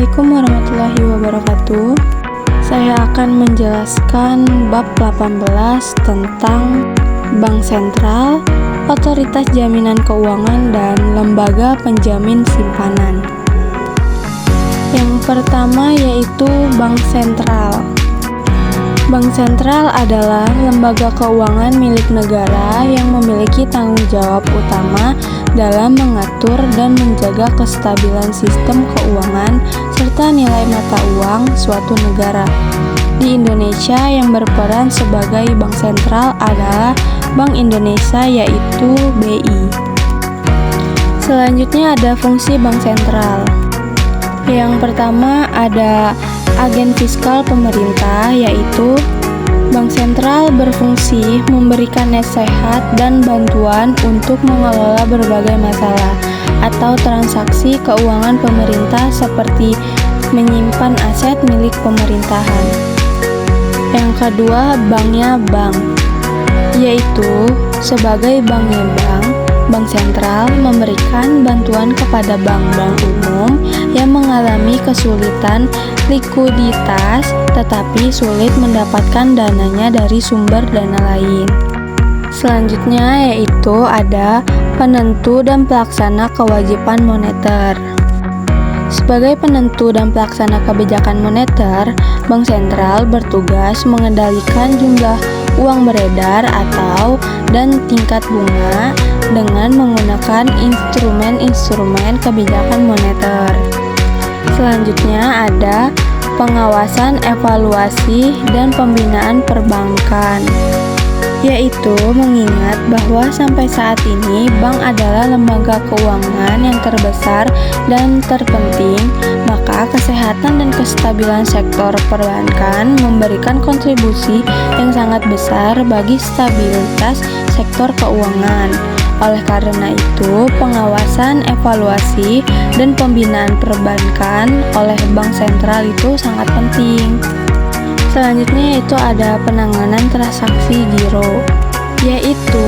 Assalamualaikum warahmatullahi wabarakatuh. Saya akan menjelaskan bab 18 tentang Bank Sentral, Otoritas Jaminan Keuangan, dan Lembaga Penjamin Simpanan. Yang pertama yaitu Bank Sentral. Bank Sentral adalah lembaga keuangan milik negara yang memiliki tanggung jawab utama dalam mengatur dan menjaga kestabilan sistem keuangan serta nilai mata uang suatu negara. Di Indonesia yang berperan sebagai bank sentral adalah Bank Indonesia, yaitu BI. Selanjutnya ada fungsi bank sentral. Yang pertama ada agen fiskal pemerintah, yaitu Bank Sentral berfungsi memberikan nasihat dan bantuan untuk mengelola berbagai masalah atau transaksi keuangan pemerintah seperti menyimpan aset milik pemerintahan. Yang kedua, banknya bank, yaitu sebagai banknya Bank Sentral memberikan bantuan kepada bank-bank umum yang mengalami kesulitan likuiditas tetapi sulit mendapatkan dananya dari sumber dana lain. Selanjutnya yaitu ada penentu dan pelaksana kewajiban moneter. Sebagai penentu dan pelaksana kebijakan moneter, Bank Sentral bertugas mengendalikan jumlah uang beredar dan tingkat bunga dengan menggunakan instrumen-instrumen kebijakan moneter. Selanjutnya ada pengawasan, evaluasi, dan pembinaan perbankan, yaitu mengingat bahwa sampai saat ini bank adalah lembaga keuangan yang terbesar dan terpenting, maka kesehatan dan kestabilan sektor perbankan memberikan kontribusi yang sangat besar bagi stabilitas sektor keuangan. Oleh karena itu, pengawasan, evaluasi, dan pembinaan perbankan oleh Bank Sentral itu sangat penting. Selanjutnya yaitu ada penanganan transaksi giro, yaitu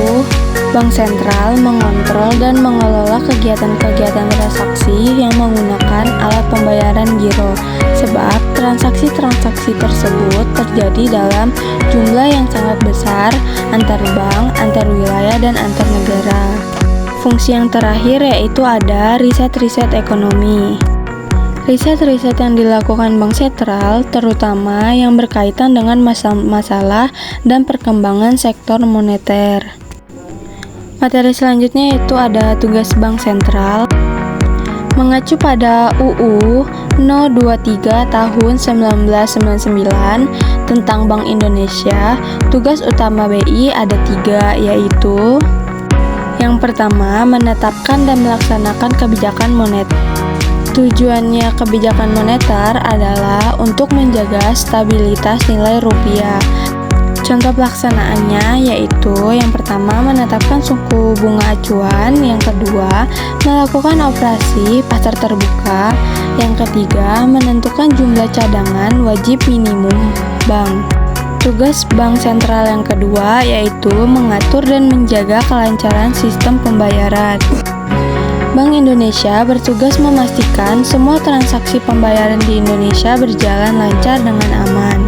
Bank Sentral mengontrol dan mengelola kegiatan-kegiatan transaksi yang menggunakan alat pembayaran giro, sebab transaksi-transaksi tersebut terjadi dalam jumlah yang sangat besar antar bank, antar wilayah, dan antar negara. Fungsi yang terakhir yaitu ada riset-riset ekonomi. Riset-riset yang dilakukan Bank Sentral terutama yang berkaitan dengan masalah dan perkembangan sektor moneter. Materi selanjutnya yaitu ada tugas Bank Sentral. Mengacu pada UU 023 tahun 1999 tentang Bank Indonesia, tugas utama BI ada 3, yaitu yang pertama, menetapkan dan melaksanakan kebijakan moneter. Tujuannya kebijakan moneter adalah untuk menjaga stabilitas nilai rupiah. Contoh pelaksanaannya yaitu yang pertama, menetapkan suku bunga acuan, yang kedua, melakukan operasi pasar terbuka, yang ketiga, menentukan jumlah cadangan wajib minimum bank. Tugas Bank Sentral yang kedua yaitu mengatur dan menjaga kelancaran sistem pembayaran. Bank Indonesia bertugas memastikan semua transaksi pembayaran di Indonesia berjalan lancar dengan aman.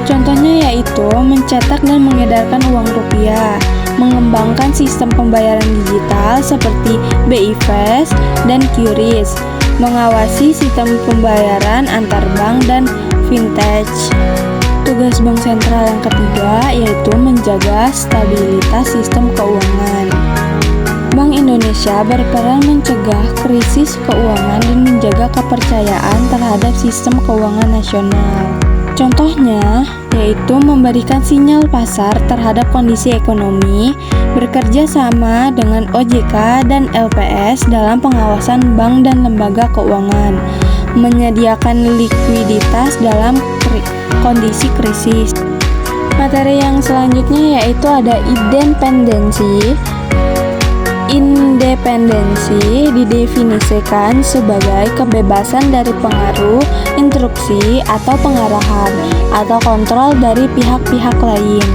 Contohnya yaitu mencetak dan mengedarkan uang rupiah, mengembangkan sistem pembayaran digital seperti BI Fast dan QRIS, mengawasi sistem pembayaran antar bank dan fintech. Tugas Bank Sentral yang ketiga yaitu menjaga stabilitas sistem keuangan. Bank Indonesia berperan mencegah krisis keuangan dan menjaga kepercayaan terhadap sistem keuangan nasional. Contohnya yaitu memberikan sinyal pasar terhadap kondisi ekonomi, bekerja sama dengan OJK dan LPS dalam pengawasan bank dan lembaga keuangan, menyediakan likuiditas dalam kondisi krisis. Materi yang selanjutnya yaitu ada independensi. Independensi didefinisikan sebagai kebebasan dari pengaruh, instruksi, atau pengarahan, atau kontrol dari pihak-pihak lain.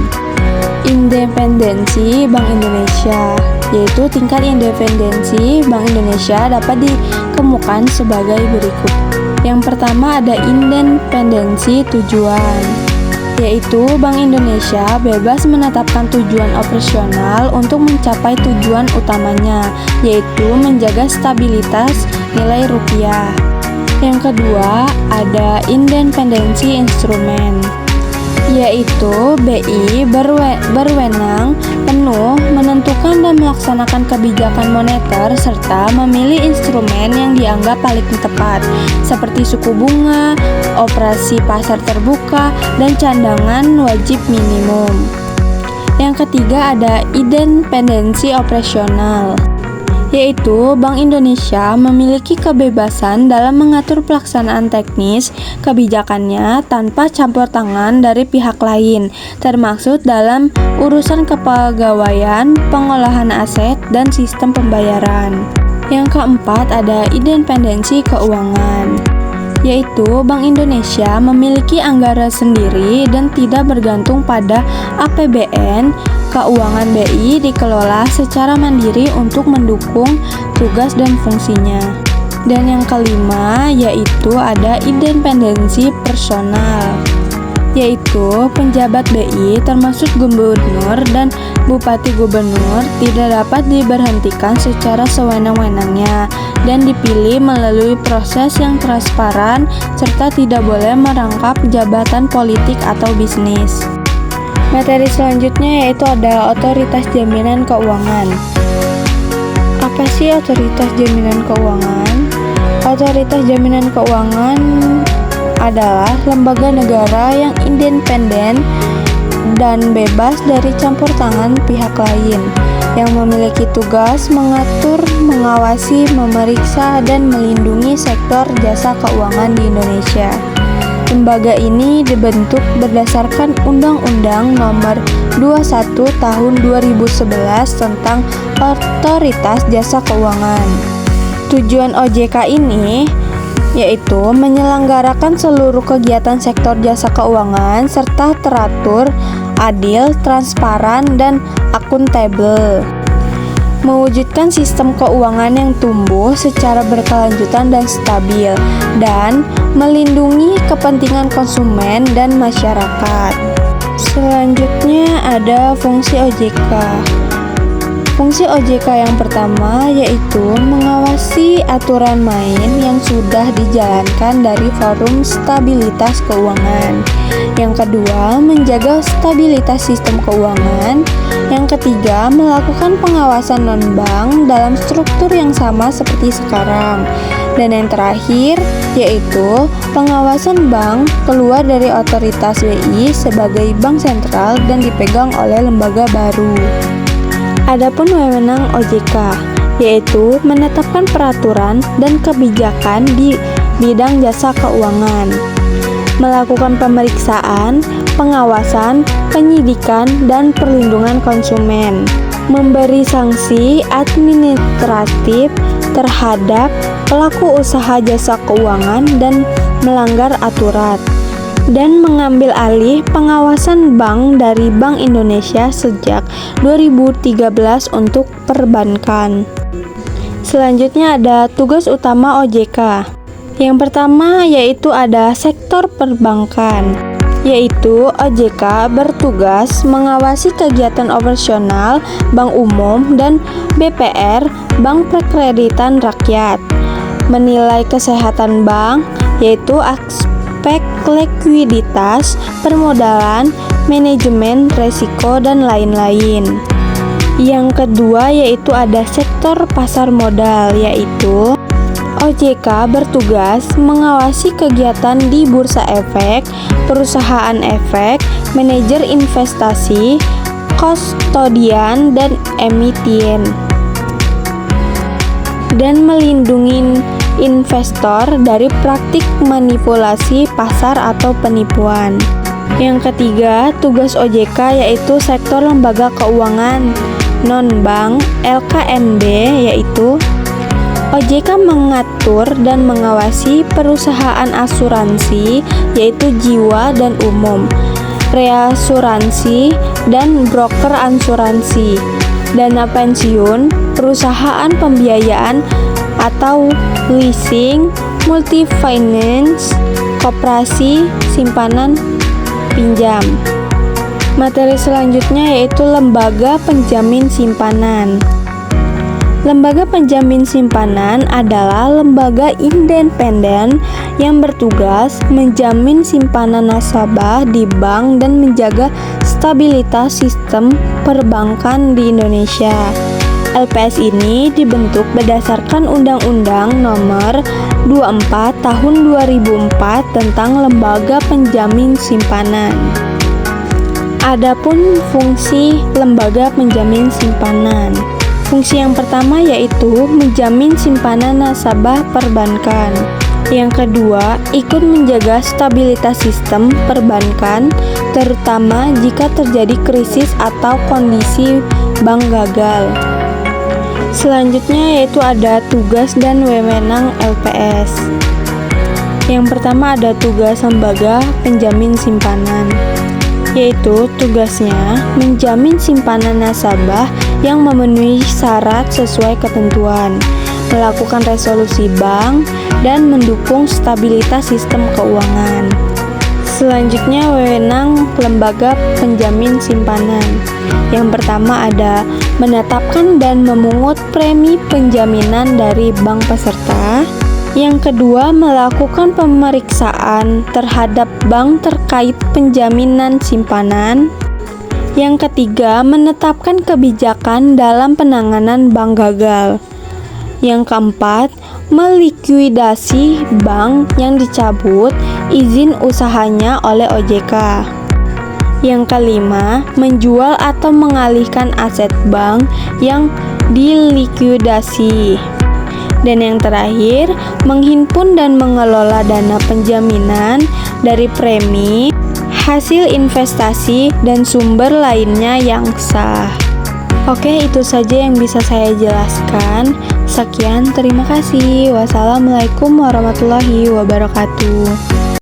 Independensi Bank Indonesia, yaitu tingkat independensi Bank Indonesia dapat dikemukakan sebagai berikut, Yang pertama ada independensi tujuan, yaitu Bank Indonesia bebas menetapkan tujuan operasional untuk mencapai tujuan utamanya, yaitu menjaga stabilitas nilai rupiah. Yang kedua ada independensi instrumen, yaitu BI berwenang penuh menentukan dan melaksanakan kebijakan moneter serta memilih instrumen yang dianggap paling tepat, seperti suku bunga, operasi pasar terbuka, dan cadangan wajib minimum. Yang ketiga ada independensi operasional, yaitu Bank Indonesia memiliki kebebasan dalam mengatur pelaksanaan teknis kebijakannya tanpa campur tangan dari pihak lain, termasuk dalam urusan kepegawaian, pengolahan aset, dan sistem pembayaran. Yang keempat ada independensi keuangan, yaitu Bank Indonesia memiliki anggaran sendiri dan tidak bergantung pada APBN. Keuangan BI dikelola secara mandiri untuk mendukung tugas dan fungsinya. Dan yang kelima yaitu ada independensi personal, yaitu penjabat BI termasuk gubernur dan bupati gubernur tidak dapat diberhentikan secara sewenang-wenangnya dan dipilih melalui proses yang transparan serta tidak boleh merangkap jabatan politik atau bisnis. Materi selanjutnya yaitu ada otoritas jaminan keuangan. Apa sih otoritas jaminan keuangan? Otoritas jaminan keuangan adalah lembaga negara yang independen dan bebas dari campur tangan pihak lain, yang memiliki tugas mengatur, mengawasi, memeriksa, dan melindungi sektor jasa keuangan di Indonesia. Lembaga ini dibentuk berdasarkan Undang-Undang Nomor 21 Tahun 2011 tentang Otoritas Jasa Keuangan. Tujuan OJK ini yaitu menyelenggarakan seluruh kegiatan sektor jasa keuangan serta teratur, adil, transparan, dan akuntabel. Mewujudkan sistem keuangan yang tumbuh secara berkelanjutan dan stabil, dan melindungi kepentingan konsumen dan masyarakat. Selanjutnya ada fungsi OJK. Fungsi OJK yang pertama yaitu mengawasi aturan main yang sudah dijalankan dari Forum Stabilitas Keuangan. Yang kedua, menjaga stabilitas sistem keuangan. Yang ketiga, melakukan pengawasan non-bank dalam struktur yang sama seperti sekarang. Dan yang terakhir, yaitu pengawasan bank keluar dari otoritas BI sebagai bank sentral dan dipegang oleh lembaga baru. Adapun wewenang OJK, yaitu menetapkan peraturan dan kebijakan di bidang jasa keuangan, melakukan pemeriksaan, pengawasan, penyidikan, dan perlindungan konsumen, memberi sanksi administratif terhadap pelaku usaha jasa keuangan dan melanggar aturan, dan mengambil alih pengawasan bank dari Bank Indonesia sejak 2013 untuk perbankan. Selanjutnya ada tugas utama OJK. Yang pertama yaitu ada sektor perbankan, yaitu OJK bertugas mengawasi kegiatan operasional bank umum dan BPR, Bank Perkreditan Rakyat, menilai kesehatan bank, yaitu aspek likuiditas, permodalan, manajemen resiko, dan lain-lain. Yang kedua yaitu ada sektor pasar modal, yaitu OJK bertugas mengawasi kegiatan di bursa efek, perusahaan efek, manajer investasi, kustodian, dan emiten, dan melindungi investor dari praktik manipulasi pasar atau penipuan. Yang ketiga, tugas OJK yaitu sektor lembaga keuangan non-bank LKNB, yaitu OJK mengatur dan mengawasi perusahaan asuransi, yaitu jiwa dan umum, reasuransi, dan broker asuransi, dana pensiun, perusahaan pembiayaan atau leasing, multi-finance, koperasi, simpanan, pinjam. Materi selanjutnya yaitu lembaga penjamin simpanan. Lembaga penjamin simpanan adalah lembaga independen yang bertugas menjamin simpanan nasabah di bank dan menjaga stabilitas sistem perbankan di Indonesia. LPS ini dibentuk berdasarkan Undang-Undang Nomor 24 Tahun 2004 tentang Lembaga Penjamin Simpanan. Adapun fungsi lembaga penjamin simpanan. Fungsi yang pertama yaitu menjamin simpanan nasabah perbankan. Yang kedua, ikut menjaga stabilitas sistem perbankan, terutama jika terjadi krisis atau kondisi bank gagal. Selanjutnya yaitu ada tugas dan wewenang LPS. Yang pertama ada tugas lembaga penjamin simpanan, yaitu tugasnya menjamin simpanan nasabah yang memenuhi syarat sesuai ketentuan, melakukan resolusi bank, dan mendukung stabilitas sistem keuangan. Selanjutnya wewenang lembaga penjamin simpanan. Yang pertama ada menetapkan dan memungut premi penjaminan dari bank peserta. Yang kedua, melakukan pemeriksaan terhadap bank terkait penjaminan simpanan. Yang ketiga, menetapkan kebijakan dalam penanganan bank gagal. Yang keempat, melikuidasi bank yang dicabut izin usahanya oleh OJK. Yang kelima, menjual atau mengalihkan aset bank yang dilikuidasi. Dan yang terakhir, menghimpun dan mengelola dana penjaminan dari premi, hasil investasi, dan sumber lainnya yang sah. Oke, itu saja yang bisa saya jelaskan. Sekian, terima kasih. Wassalamualaikum warahmatullahi wabarakatuh.